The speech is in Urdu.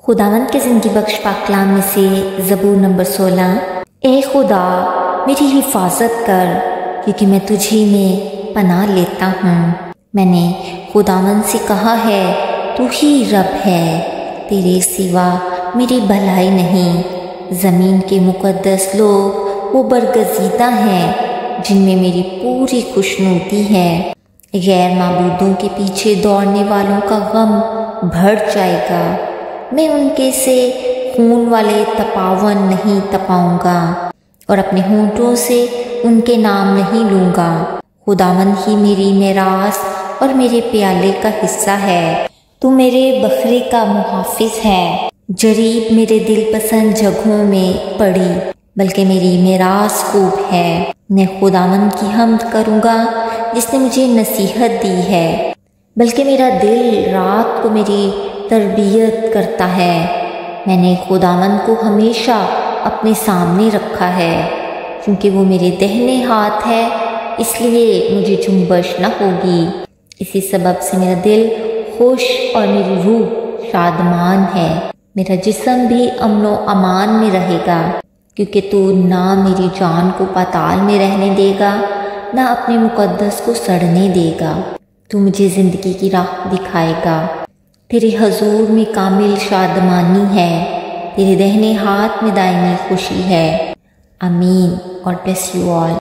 خداوند کے زندگی بخش پاک کلام میں سے زبور نمبر 16۔ اے خدا میری حفاظت کر، کیونکہ میں تجھی میں پناہ لیتا ہوں۔ میں نے خداوند سے کہا ہے تو ہی رب ہے، تیرے سوا میری بھلائی نہیں۔ زمین کے مقدس لوگ وہ برگزیدہ ہیں جن میں میری پوری خوشنودی ہے۔ غیر معبودوں کے پیچھے دوڑنے والوں کا غم بڑھ جائے گا۔ میں ان کے سے خون والے تپاون نہیں تپاؤں گا اور اپنے ہونٹوں سے ان کے نام نہیں لوں گا۔ خداوند ہی میری میراث اور میرے پیالے کا حصہ ہے۔ تو میرے بکھرے کا محافظ ہے۔ جریب میرے دل پسند جگہوں میں پڑی، بلکہ میری میراث خوب ہے۔ میں خداوند کی حمد کروں گا جس نے مجھے نصیحت دی ہے، بلکہ میرا دل رات کو میری تربیت کرتا ہے۔ میں نے خداوند کو ہمیشہ اپنے سامنے رکھا ہے، کیونکہ وہ میرے دہنے ہاتھ ہے، اس لیے مجھے جنبش نہ ہوگی۔ اسی سبب سے میرا دل خوش اور میری روح شادمان ہے۔ میرا جسم بھی امن و امان میں رہے گا، کیونکہ تو نہ میری جان کو پاتال میں رہنے دے گا، نہ اپنے مقدس کو سڑنے دے گا۔ تو مجھے زندگی کی راہ دکھائے گا۔ تیرے حضور میں کامل شادمانی ہے، تیرے دہنے ہاتھ میں دائمی خوشی ہے۔ آمین۔ God bless you all.